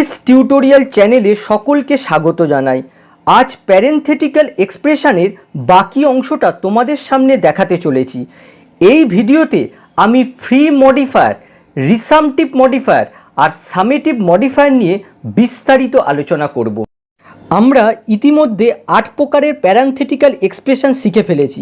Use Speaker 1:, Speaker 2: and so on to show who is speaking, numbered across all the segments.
Speaker 1: S tutorial চ্যানেলে সকলকে স্বাগত জানাই। আজ প্যারেন্থেটিক্যাল এক্সপ্রেশনের বাকি অংশটা তোমাদের সামনে দেখাতে চলেছি। এই ভিডিওতে আমি ফ্রি মডিফায়ার, রিসামটিভ মডিফায়ার আর সামেটিভ মডিফায়ার নিয়ে বিস্তারিত আলোচনা করব। আমরা ইতিমধ্যে 8 প্রকারের প্যারেন্থেটিক্যাল এক্সপ্রেশন শিখে ফেলেছি।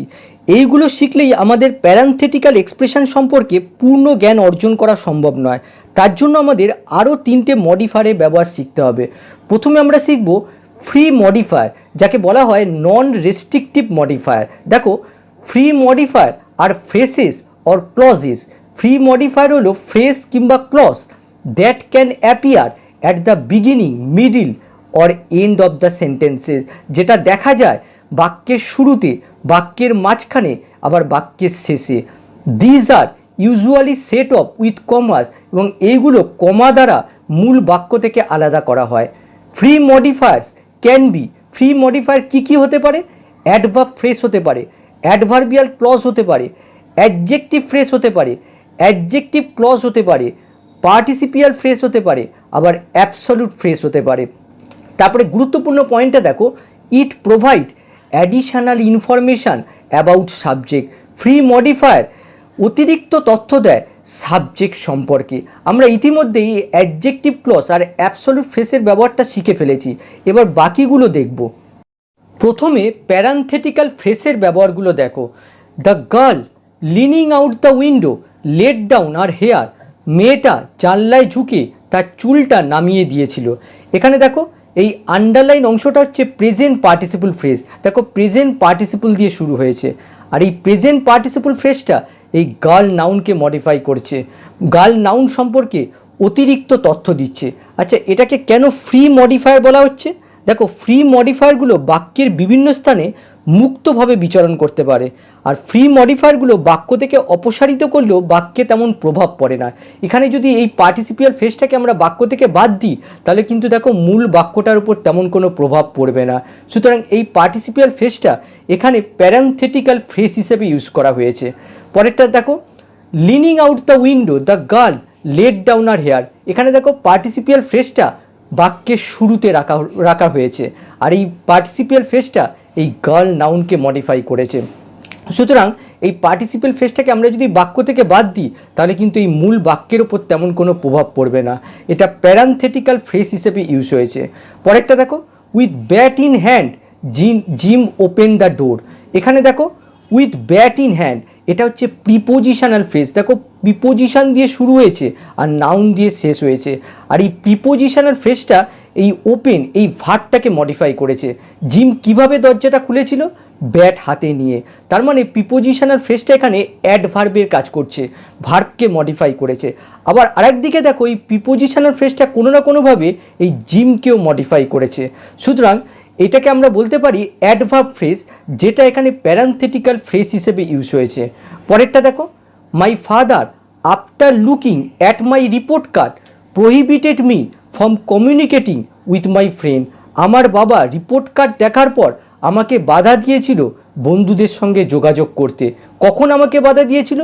Speaker 1: এইগুলো শিখলেই আমাদের প্যারেন্থেটিক্যাল এক্সপ্রেশন সম্পর্কে পূর্ণ জ্ঞান অর্জন করা সম্ভব নয়। তার জন্য আমাদের আরও 3টে মডিফায়ারের ব্যবহার শিখতে হবে। প্রথমে আমরা শিখব ফ্রি মডিফায়ার, যাকে বলা হয় নন রেস্ট্রিকটিভ মডিফায়ার। দেখো, ফ্রি মডিফায়ার আর phrases or clauses. Free modifier হলো ফ্রেস কিংবা clause that can appear at the beginning, middle or end of the sentences, যেটা দেখা যায় বাক্যের শুরুতে, বাক্যের মাঝখানে, আবার বাক্যের শেষে। These are usually set off with commas, এবং এইগুলো কমা দ্বারা মূল বাক্য থেকে আলাদা করা হয়। Free modifiers can be, free modifier কী কী হতে পারে? অ্যাডভার্ব ফ্রেস হতে পারে, অ্যাডভার্বিয়াল ক্লজ হতে পারে, অ্যাডজেক্টিভ ফ্রেস হতে পারে, অ্যাডজেক্টিভ ক্লজ হতে পারে, পার্টিসিপিয়াল ফ্রেস হতে পারে, আবার অ্যাবসলিউট ফ্রেস হতে পারে। তারপরে গুরুত্বপূর্ণ পয়েন্টটা দেখো, it provide additional information about subject. Free modifier অতিরিক্ত তথ্য দেয় সাবজেক্ট সম্পর্কে। আমরা ইতিমধ্যেই অ্যাডজেক্টিভ ক্লজ আর অ্যাবসলিউট ফ্রেসের ব্যবহারটা শিখে ফেলেছি, এবার বাকিগুলো দেখব। প্রথমে প্যারেন্থেটিক্যাল ফ্রেসের ব্যবহারগুলো দেখো। The girl leaning out the window let down her hair, মেয়েটা জানলায় ঝুঁকে তার চুলটা নামিয়ে দিয়েছিল। এখানে দেখো, এই আন্ডারলাইন অংশটা হচ্ছে প্রেজেন্ট পার্টিসিপল ফ্রেজ। দেখো, প্রেজেন্ট পার্টিসিপল দিয়ে শুরু হয়েছে, আর এই প্রেজেন্ট পার্টিসিপল ফ্রেজটা এই গার্ল নাউনকে মডিফাই করছে, গার্ল নাউন সম্পর্কে অতিরিক্ত তথ্য দিচ্ছে। আচ্ছা, এটাকে কেন ফ্রি মডিফায়ার বলা হচ্ছে? দেখো, ফ্রি মডিফায়ারগুলো বাক্যের বিভিন্ন স্থানে মুক্তভাবে বিচরণ করতে পারে, আর ফ্রি মডিফায়ারগুলো বাক্য থেকে অপসারিত করলেও বাক্যে তেমন প্রভাব পড়ে না। এখানে যদি এই পার্টিসিপিয়াল ফ্রেজটাকে আমরা বাক্য থেকে বাদ দিই, তাহলে কিন্তু দেখো মূল বাক্যটার উপর তেমন কোনো প্রভাব পড়বে না। সুতরাং এই পার্টিসিপিয়াল ফ্রেজটা এখানে প্যারেন্থেটিক্যাল ফ্রেজ হিসেবে ইউজ করা হয়েছে। পরেরটা দেখো, leaning out the window the girl let down her hair. এখানে দেখো পার্টিসিপিয়াল ফ্রেজটা বাক্যের শুরুতে রাখা হয়েছে, আর এই পার্টিসিপিয়াল ফ্রেজটা এই গার্ল নাউনকে মডিফাই করেছে। সুতরাং এই পার্টিসিপিয়াল ফ্রেজটাকে আমরা যদি বাক্য থেকে বাদ দিই, তাহলে কিন্তু এই মূল বাক্যের ওপর তেমন কোনো প্রভাব পড়বে না। এটা প্যারেন্থেটিক্যাল ফ্রেজ হিসেবে ইউজ হয়েছে। পরেরটা দেখো, with bat in hand gym open the ডোর। এখানে দেখো, উইথ ব্যাট ইন হ্যান্ড, এটা হচ্ছে প্রিপোজিশনাল ফ্রেজ। দেখো, প্রিপোজিশন দিয়ে শুরু হয়েছে আর নাউন দিয়ে শেষ হয়েছে, আর এই প্রিপোজিশনাল ফ্রেজটা এই ওপেন, এই ভার্বটাকে মডিফাই করেছে। জিম কিভাবে দরজাটা খুলেছিল? ব্যাট হাতে নিয়ে। তার মানে প্রিপোজিশনাল ফ্রেজটা এখানে অ্যাডভার্বের কাজ করছে, ভার্বকে মডিফাই করেছে। আবার আরেকদিকে দেখো, এই প্রিপোজিশনাল ফ্রেজটা কোনো না কোনোভাবে এই জিমকেও মডিফাই করেছে। সুতরাং এটাকে আমরা বলতে পারি অ্যাডভার্ব ফ্রেজ, যেটা এখানে প্যারেন্থেটিক্যাল ফ্রেজ হিসেবে ইউজ হয়েছে। পরেরটা দেখো, my father after looking at my report card prohibited me from communicating with my friend. আমার বাবা রিপোর্ট কার্ড দেখার পর আমাকে বাধা দিয়েছিল বন্ধুদের সঙ্গে যোগাযোগ করতে। কখন আমাকে বাধা দিয়েছিল?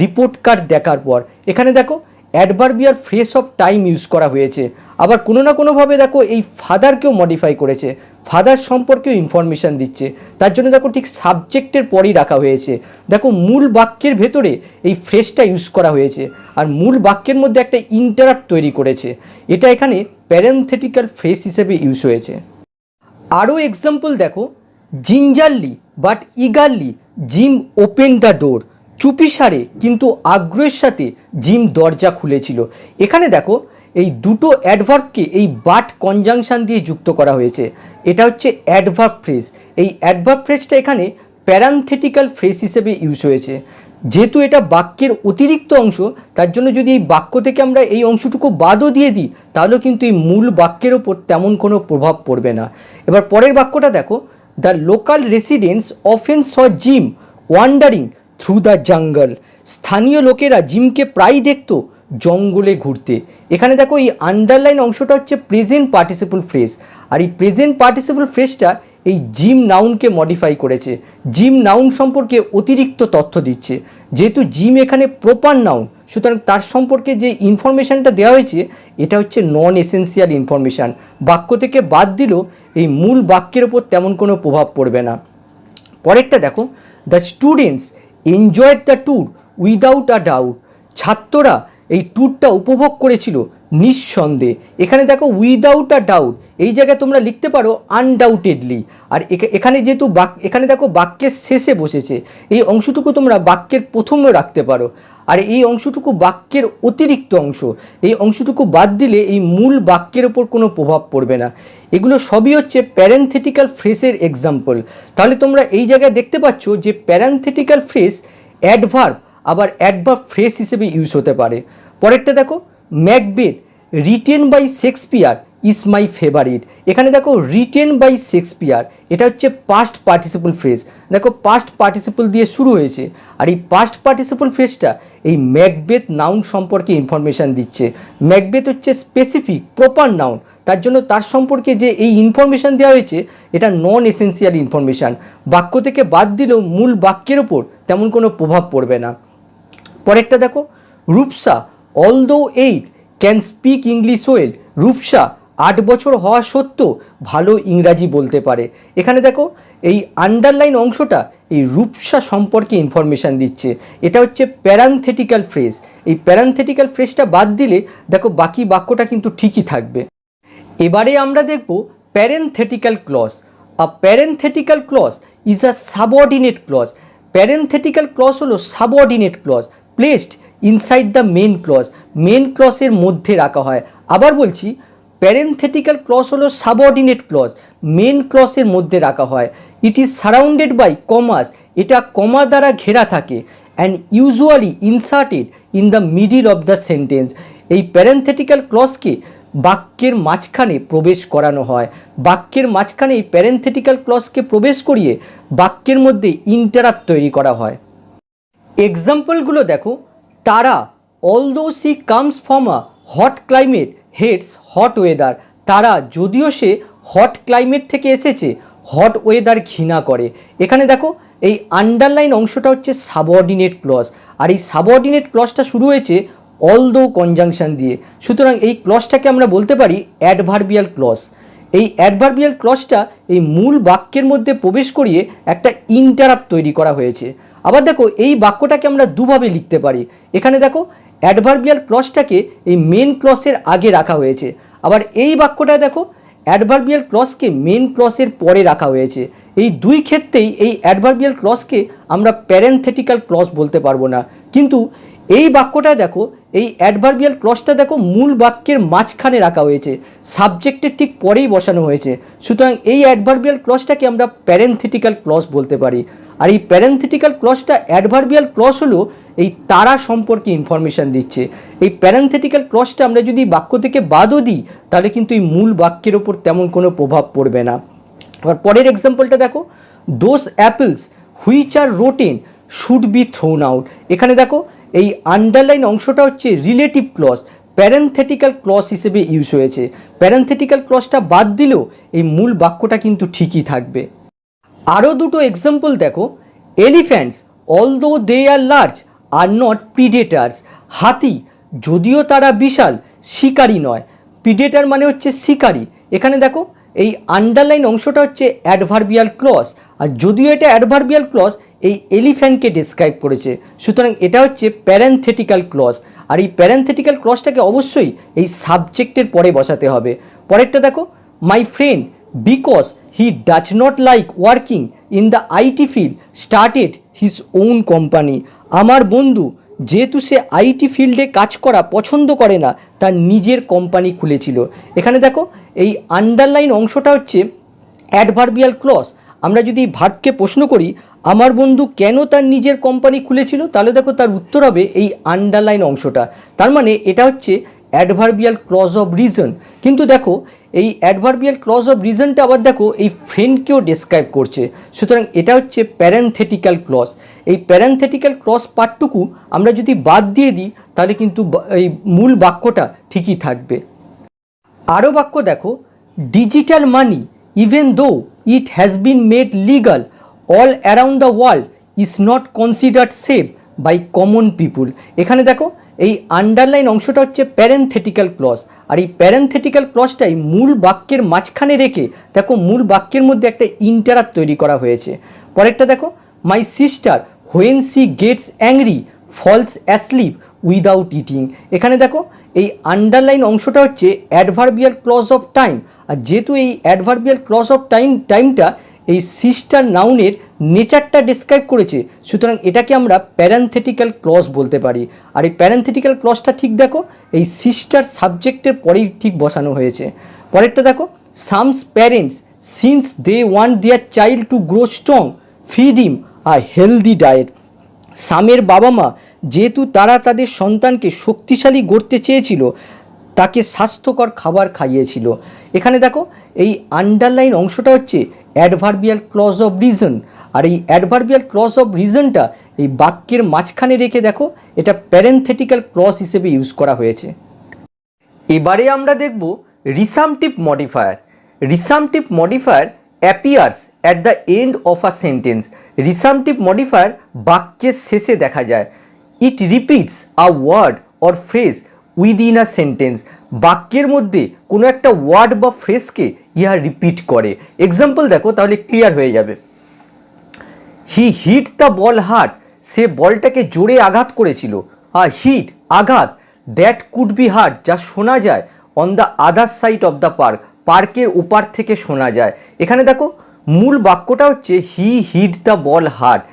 Speaker 1: রিপোর্ট কার্ড দেখার পর। এখানে দেখো adverbial phrase of time use করা হয়েছে। আবার কোনো না কোনোভাবে দেখো এই ফাদারকেও মডিফাই করেছে, ফাদার সম্পর্কেও ইনফরমেশান দিচ্ছে। তার জন্য দেখো ঠিক সাবজেক্টের পরেই রাখা হয়েছে। দেখো, মূল বাক্যের ভেতরে এই ফ্রেজটা ইউজ করা হয়েছে, আর মূল বাক্যের মধ্যে একটা ইন্টারাপ্ট তৈরি করেছে। এটা এখানে প্যারেন্থেটিক্যাল ফ্রেজ হিসেবে ইউজ হয়েছে। আরও এক্সাম্পল দেখো, gingerly but eagerly Jim open the door. চুপিসারে কিন্তু আগ্রহের সাথে জিম দরজা খুলেছিল। এখানে দেখো, এই দুটো অ্যাডভার্বকে এই বাট কনজাংশন দিয়ে যুক্ত করা হয়েছে। এটা হচ্ছে অ্যাডভার্ব ফ্রেজ। এই অ্যাডভার্ব ফ্রেজটা এখানে প্যারেন্থেটিক্যাল ফ্রেজ হিসেবে ইউজ হয়েছে। যেহেতু এটা বাক্যের অতিরিক্ত অংশ, তার জন্য যদি এই বাক্য থেকে আমরা এই অংশটুকু বাদও দিয়ে দিই, তাহলেও কিন্তু এই মূল বাক্যের ওপর তেমন কোনো প্রভাব পড়বে না। এবার পরের বাক্যটা দেখো, the local residents often saw gym wandering through the jungle. স্থানীয় লোকেরা জিমকে প্রায়ই দেখতো জঙ্গলে ঘুরতে। এখানে দেখো, এই আন্ডারলাইন অংশটা হচ্ছে প্রেজেন্ট পার্টিসিপল ফ্রেজ, আর এই প্রেজেন্ট পার্টিসিপল ফ্রেজটা এই জিম নাউনকে মডিফাই করেছে, জিম নাউন সম্পর্কে অতিরিক্ত তথ্য দিচ্ছে। যেহেতু জিম এখানে প্রপার নাউন, সুতরাং তার সম্পর্কে যে ইনফরমেশানটা দেওয়া হয়েছে এটা হচ্ছে নন এসেন্সিয়াল ইনফরমেশান। বাক্য থেকে বাদ দিলেও এই মূল বাক্যের ওপর তেমন কোনো প্রভাব পড়বে না। পরেরটা দেখো, the students enjoyed the tour without a doubt. ছাত্ররা এই ট্যুরটা উপভোগ করেছিল নিঃসন্দেহে। এখানে দেখো উইদাউট আ ডাউট, এই জায়গায় তোমরা লিখতে পারো আনডাউটেডলি। আর এখানে যেহেতু এখানে দেখো বাক্যের শেষে বসেছে, এই অংশটুকু তোমরা বাক্যের প্রথমেও রাখতে পারো। আর এই অংশটুকু বাক্যের অতিরিক্ত অংশ, এই অংশটুকু বাদ দিলে এই মূল বাক্যের ওপর কোনো প্রভাব পড়বে না। এগুলো সবই হচ্ছে প্যারেন্থেটিক্যাল ফ্রেজের এক্সাম্পল। তাহলে তোমরা এই জায়গায় দেখতে পাচ্ছ যে প্যারেন্থেটিক্যাল ফ্রেজ অ্যাডভার্ব আবার অ্যাডভার্ব ফ্রেজ হিসেবে ইউজ হতে পারে। পরেরটা দেখো, Macbeth written by Shakespeare is my favourite. এখানে দেখো রিটেন বাই শেক্সপিয়ার, এটা হচ্ছে পাস্ট পার্টিসিপল ফ্রেজ। দেখো পাস্ট পার্টিসিপল দিয়ে শুরু হয়েছে, আর এই পাস্ট পার্টিসিপল ফ্রেজটা এই ম্যাকবেথ নাউন সম্পর্কে ইনফরমেশান দিচ্ছে। ম্যাকবেথ হচ্ছে স্পেসিফিক প্রপার নাউন, তার জন্য তার সম্পর্কে যে এই ইনফরমেশান দেওয়া হয়েছে এটা নন এসেন্সিয়াল ইনফরমেশান। বাক্য থেকে বাদ দিলেও মূল বাক্যের ওপর তেমন কোনো প্রভাব পড়বে না। পরেরটা দেখো, Rupsa although 8 can speak English well. Rupsa 8 বছর হওয়া সত্ত্বেও ভালো ইংরাজি বলতে পারে। এখানে দেখো এই আন্ডারলাইন অংশটা এই রূপসা সম্পর্কে ইনফরমেশান দিচ্ছে। এটা হচ্ছে প্যারেন্থেটিক্যাল ফ্রেজ। এই প্যারেন্থেটিক্যাল ফ্রেজটা বাদ দিলে দেখো বাকি বাক্যটা কিন্তু ঠিকই থাকবে। এবারে আমরা দেখব parenthetical clause. A parenthetical clause is a subordinate clause. Parenthetical clause হলো subordinate clause placed inside the main clause. Main ক্লজের মধ্যে রাখা হয়। আবার বলছি, প্যারেন্থেটিক্যাল ক্লজ হলো সাবঅর্ডিনেট ক্লজ, মেন ক্লজের মধ্যে রাখা হয়। It is surrounded by commas. এটা কমা দ্বারা ঘেরা থাকে। And usually inserted in the middle of the sentence. এই প্যারেন্থেটিক্যাল ক্লজকে বাক্যের মাঝখানে প্রবেশ করানো হয়। বাক্যের মাঝখানে এই প্যারেন্থেটিক্যাল ক্লজকে প্রবেশ করিয়ে বাক্যের মধ্যে ইন্টারাপ্ট তৈরি করা হয়। এক্সাম্পলগুলো দেখো, তারা although she comes from a hot climate hates hot weather. তারা যদিও সে হট ক্লাইমেট থেকে এসেছে হট ওয়েদার ঘৃণা করে। এখানে দেখো এই আন্ডারলাইন অংশটা হচ্ছে সাবঅর্ডিনেট ক্লজ, আর এই সাবঅর্ডিনেট ক্লজটা শুরু হয়েছে অলদো কনজাংশন দিয়ে। সুতরাং এই ক্লজটাকে আমরা বলতে পারি অ্যাডভার্বিয়াল ক্লজ। এই অ্যাডভার্বিয়াল ক্লজটা এই মূল বাক্যের মধ্যে প্রবেশ করিয়ে একটা ইন্টারাপ্ট তৈরি করা হয়েছে। আবার দেখো এই বাক্যটাকে আমরা দুভাবে লিখতে পারি। এখানে দেখো অ্যাডভার্বিয়াল ক্লজটাকে এই মেন ক্লজের আগে রাখা হয়েছে, আবার এই বাক্যটা দেখো অ্যাডভার্বিয়াল ক্লজকে মেন ক্লজের পরে রাখা হয়েছে। এই দুই ক্ষেত্রেই এই অ্যাডভার্বিয়াল ক্লজকে আমরা প্যারেন্থেটিক্যাল ক্লজ বলতে পারবো না। কিন্তু এই বাক্যটা দেখো এই অ্যাডভার্বিয়াল ক্লজটা দেখো মূল বাক্যের মাঝখানে রাখা হয়েছে, সাবজেক্টের ঠিক পরেই বসানো হয়েছে। সুতরাং এই অ্যাডভার্বিয়াল ক্লজটাকে আমরা প্যারেন্থেটিক্যাল ক্লজ বলতে পারি। আর এই প্যারেন্থেটিক্যাল ক্লজটা অ্যাডভার্বিয়াল ক্লজ হলো এই তারা সম্পর্কে ইনফরমেশান দিচ্ছে। এই প্যারেন্থেটিক্যাল ক্লজটা আমরা যদি বাক্য থেকে বাদও দিই তাহলে কিন্তু এই মূল বাক্যের ওপর তেমন কোনো প্রভাব পড়বে না। আবার পরের এক্সাম্পলটা দেখো, those apples which are rotten should be thrown out. এখানে দেখো এই আন্ডারলাইন অংশটা হচ্ছে রিলেটিভ ক্লজ, প্যারেন্থেটিক্যাল ক্লজ হিসেবে ইউজ হয়েছে। প্যারেন্থেটিক্যাল ক্লজটা বাদ দিলেও এই মূল বাক্যটা কিন্তু ঠিকই থাকবে। আরও দুটো এক্সাম্পল দেখো, elephants although they are large are not predators. হাতি যদিও তারা বিশাল শিকারী নয়। প্রিডেটার মানে হচ্ছে শিকারী। এখানে দেখো এই আন্ডারলাইন অংশটা হচ্ছে অ্যাডভার্বিয়াল ক্লজ, আর যদিও এটা অ্যাডভার্বিয়াল ক্লজ এই এলিফ্যান্টকে ডিসক্রাইব করেছে, সুতরাং এটা হচ্ছে প্যারেন্থেটিক্যাল ক্লজ। আর এই প্যারেন্থেটিক্যাল ক্লজটাকে অবশ্যই এই সাবজেক্টের পরে বসাতে হবে। পরেরটা দেখো, my friend because he does not like working in the IT field started his own company. আমার বন্ধু যেহেতু সে আইটি ফিল্ডে কাজ করা পছন্দ করে না তার নিজের কোম্পানি খুলেছিল। এখানে দেখো এই আন্ডারলাইন অংশটা হচ্ছে অ্যাডভার্বিয়াল ক্লজ। আমরা যদি ভার্বকে প্রশ্ন করি আমার বন্ধু কেন তার নিজের কোম্পানি খুলেছিল, তাহলে দেখো তার উত্তর হবে এই আন্ডারলাইন অংশটা। তার মানে এটা হচ্ছে অ্যাডভার্বিয়াল ক্লজ অফ রিজন। কিন্তু দেখো এই অ্যাডভার্বিয়াল ক্লজ অফ রিজনটা আবার দেখো এই ফ্রেন্ডকেও ডেসক্রাইব করছে, সুতরাং এটা হচ্ছে প্যারেন্থেটিক্যাল ক্লজ। এই প্যারেন্থেটিক্যাল ক্লজ পার্টটুকু আমরা যদি বাদ দিয়ে দিই তাহলে কিন্তু এই মূল বাক্যটা ঠিকই থাকবে। আরও বাক্য দেখো, digital money even though it has been made legal all around the world is not considered safe by common people. এখানে দেখো এই আন্ডারলাইন অংশটা হচ্ছে প্যারেনথেটিক্যাল ক্লজ, আর এই প্যারেনথেটিক্যাল ক্লজটাই মূল বাক্যের মাঝখানে রেখে দেখো মূল বাক্যের মধ্যে একটা ইন্টারাপ্ট তৈরি করা হয়েছে। পরেরটা দেখো, my sister when she gets angry falls asleep without eating. এখানে দেখো এই আন্ডারলাইন অংশটা হচ্ছে অ্যাডভার্বিয়াল ক্লজ অফ টাইম, আর যেহেতু এই অ্যাডভার্বিয়াল ক্লজ অফ টাইমটা এই সিস্টার নাউনের নেচারটা ডেসক্রাইব করেছে, সুতরাং এটাকে আমরা প্যারেনথেটিক্যাল ক্লজ বলতে পারি। আর এই প্যারেনথেটিক্যাল ক্লজটা ঠিক দেখো এই সিস্টার সাবজেক্টের পরেই ঠিক বসানো হয়েছে। পরেরটা দেখো, Sam's parents since they want their child to grow strong feed him a healthy diet. সামের বাবা মা যেহেতু তারা তাদের সন্তানকে শক্তিশালী গড়তে চেয়েছিল, তাকে স্বাস্থ্যকর খাবার খাইয়েছিল। এখানে দেখো এই আন্ডারলাইন অংশটা হচ্ছে অ্যাডভার্বিয়াল ক্লজ অফ রিজন, আর এই অ্যাডভার্বিয়াল ক্লজ অফ রিজনটা এই বাক্যের মাঝখানে রেখে দেখো এটা প্যারেনথেটিক্যাল ক্লজ হিসেবে ইউজ করা হয়েছে। এবারে আমরা দেখব resumptive modifier. Resumptive modifier appears at the end of a sentence. Resumptive modifier বাক্যের শেষে দেখা যায়। It repeats a word or phrase within a sentence. বাক্যের মধ্যে কোনো একটা ওয়ার্ড বা ফ্রেজকে ইহা রিপিট করে। এক্সাম্পল দেখো তাহলে ক্লিয়ার হয়ে যাবে। হি হিট দ্য বল হার্ড, সে বলটাকে জোরে আঘাত করেছিল। হিট আঘাত, দ্যাট কুড বি হার্ড, যা শোনা যায় on the other side of the park, পার্কের ওপার থেকে শোনা যায়। এখানে দেখো মূল বাক্যটা হচ্ছে হি হিট দ্য বল হার্ড।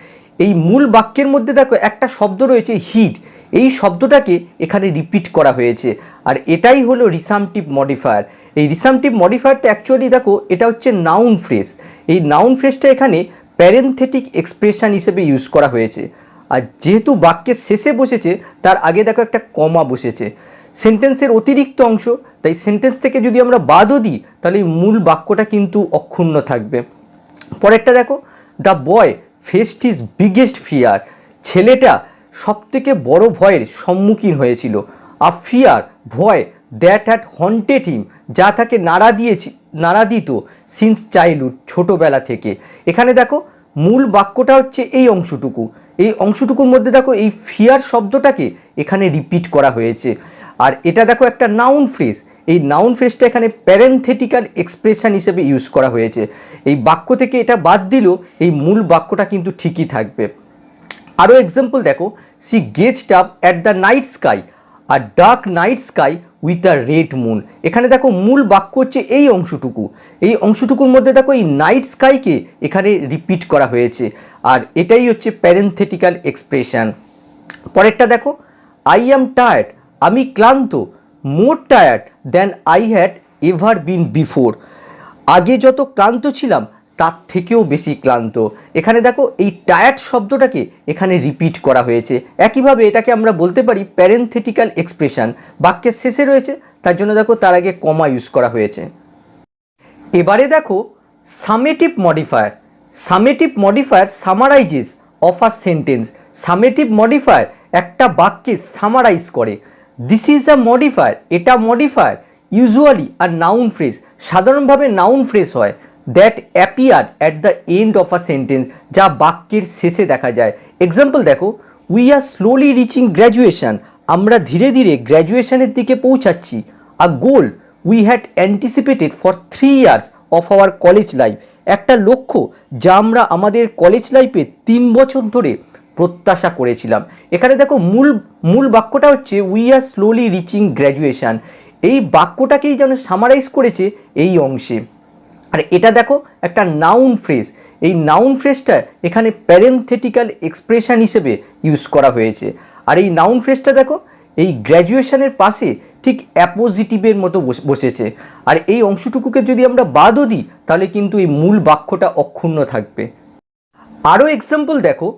Speaker 1: এই মূল বাক্যের মধ্যে দেখো একটা শব্দ রয়েছে হিট, এই শব্দটাকে এখানে রিপিট করা হয়েছে, আর এটাই হলো রিসামটিভ মডিফায়ার। এই রিসামটিভ মডিফায়ারটা অ্যাকচুয়ালি দেখো এটা হচ্ছে নাউন ফ্রেজ। এই নাউন ফ্রেজটা এখানে প্যারেনথেটিক এক্সপ্রেশন হিসেবে ইউজ করা হয়েছে, আর যেহেতু বাক্যের শেষে বসেছে তার আগে দেখো একটা কমা বসেছে। সেন্টেন্সের অতিরিক্ত অংশ, তাই সেন্টেন্স থেকে যদি আমরা বাদও দিই তাহলে এই মূল বাক্যটা কিন্তু অক্ষুণ্ণ থাকবে। পরেরটা দেখো, the boy faced his biggest fear, ছেলেটা সবথেকে বড় ভয়ের সম্মুখীন হয়েছিল। আ ফিয়ার, ভয়, দ্যাট হ্যাড হন্টেড হিম, যা তাকে নাড়া দিত সিন্স চাইল্ডহুড, ছোটোবেলা থেকে। এখানে দেখো মূল বাক্যটা হচ্ছে এই অংশটুকু, এই অংশটুকুর মধ্যে দেখো এই ফিয়ার শব্দটাকে এখানে রিপিট করা হয়েছে, আর এটা দেখো একটা নাউন ফ্রেজ। এই নাউন ফ্রেজটা এখানে প্যারেনথেটিক্যাল এক্সপ্রেশন হিসেবে ইউজ করা হয়েছে। এই বাক্য থেকে এটা বাদ দিলেও এই মূল বাক্যটা কিন্তু ঠিকই থাকবে। আরও এক্সাম্পল দেখো, she gazed up at the night sky, a dark night sky with a red moon. এখানে দেখো মূল বাক্য হচ্ছে এই অংশটুকু, এই অংশটুকুর মধ্যে দেখো এই নাইট স্কাইকে এখানে রিপিট করা হয়েছে, আর এটাই হচ্ছে প্যারেনথেটিক্যাল এক্সপ্রেশন। পরেরটা দেখো, আই অ্যাম টায়ার্ড, আমি ক্লান্ত, more tired than I had ever been before, আগে যত ক্লান্ত ছিলাম তার থেকেও বেশি ক্লান্ত। এখানে দেখো এই টায়ার্ড শব্দটাকে এখানে রিপিট করা হয়েছে। একইভাবে এটাকে আমরা বলতে পারি প্যারেনথেটিক্যাল এক্সপ্রেশন, বাক্যের শেষে রয়েছে তার জন্য দেখো তার আগে কমা ইউজ করা হয়েছে। এবারে দেখো summative modifier. Summative modifier summarizes of a sentence. Summative modifier একটা বাক্যে সামারাইজ করে। দিস ইজ আ মডিফায়ার, এটা modifier usually are noun phrase, সাধারণভাবে নাউন ফ্রেজ হয়, that appear at the end of a sentence, যা বাক্যের শেষে দেখা যায়। এক্সাম্পল দেখো, we are slowly reaching graduation, আমরা ধীরে ধীরে গ্র্যাজুয়েশনের দিকে পৌঁছাচ্ছি। A goal we had anticipated for 3 years of our college life, একটা লক্ষ্য যা আমরা আমাদের কলেজ লাইফে 3 বছর ধরে প্রত্যাশা করেছিলাম। এখানে দেখো মূল বাক্যটা হচ্ছে we are slowly reaching graduation, এই বাক্যটাকেই যেন সামারাইজ করেছে এই অংশে। আর এটা দেখো একটা নাউন ফ্রেজ, এই নাউন ফ্রেজটা এখানে প্যারেনথেটিক্যাল এক্সপ্রেশন হিসেবে ইউজ করা হয়েছে। আর এই নাউন ফ্রেজটা দেখো এই গ্র্যাজুয়েশনের পাশে ঠিক অ্যাপোজিটিভের মতো বসেছে, আর এই অংশটুকুকে যদি আমরা বাদও দিই তাহলে কিন্তু এই মূল বাক্যটা অক্ষুণ্ণ থাকবে। আরও এক্সাম্পল দেখো,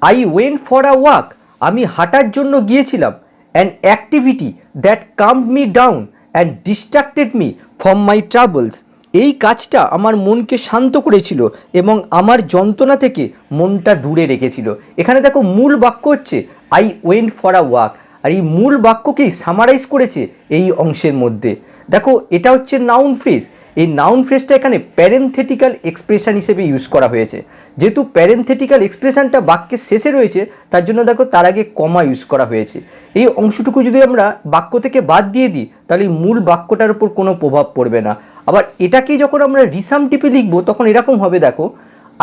Speaker 1: I went for a walk, আমি হাঁটার জন্য গিয়েছিলাম, an activity that calmed me down and distracted me from my troubles, এই কাজটা আমার মনকে শান্ত করেছিল এবং আমার যন্ত্রণা থেকে মনটা দূরে রেখেছিল। এখানে দেখো মূল বাক্য হচ্ছে I went for a walk, আর এই মূল বাক্যকেই সামারাইজ করেছে এই অংশের মধ্যে। দেখো এটা হচ্ছে নাউন ফ্রেজ, এই নাউন ফ্রেজটা এখানে প্যারেনথেটিক্যাল এক্সপ্রেশন হিসেবে ইউজ করা হয়েছে। যেহেতু প্যারেনথেটিক্যাল এক্সপ্রেশনটা বাক্যের শেষে রয়েছে তার জন্য দেখো তার আগে কমা ইউজ করা হয়েছে। এই অংশটুকু যদি আমরা বাক্য থেকে বাদ দিয়ে দিই তাহলে এই মূল বাক্যটার উপর কোনো প্রভাব পড়বে না। আবার এটাকেই যখন আমরা রিসাম টিপে লিখবো তখন এরকম হবে, দেখো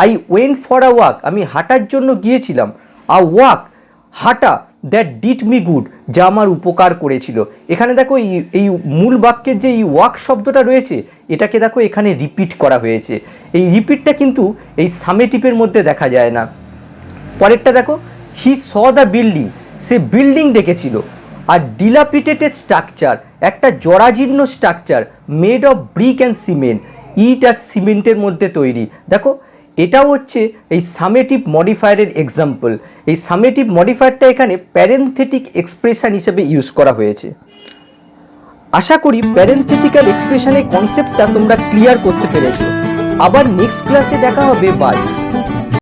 Speaker 1: I went for a walk, আমি হাঁটার জন্য গিয়েছিলাম, আ ওয়াক হাঁটা দ্যাট ডিড মি গুড, যা আমার উপকার করেছিল। এখানে দেখো এই মূল বাক্যের যে এই ওয়াক শব্দটা রয়েছে এটাকে দেখো এখানে রিপিট করা হয়েছে। এই রিপিটটা কিন্তু এই সামেটিভের মধ্যে দেখা যায় না। পরেরটা দেখো, হি স দ্য বিল্ডিং, সে বিল্ডিং দেখেছিল। আর ডিলাপিটেটেড স্ট্রাকচার, একটা জরাজীর্ণ structure, made of brick and cement, ইট আর সিমেন্টের মধ্যে তৈরি। দেখো এটাও হচ্ছে এই সামেটিভ মডিফায়ারের এক্সাম্পল। এই সামেটিভ মডিফায়ারটা এখানে প্যারেনথেটিক এক্সপ্রেশন হিসেবে ইউজ করা হয়েছে। আশা করি প্যারেনথেটিক্যাল এক্সপ্রেশনের কনসেপ্টটা তোমরা ক্লিয়ার করতে পেরেছো। আবার নেক্সট ক্লাসে দেখা হবে। বাই।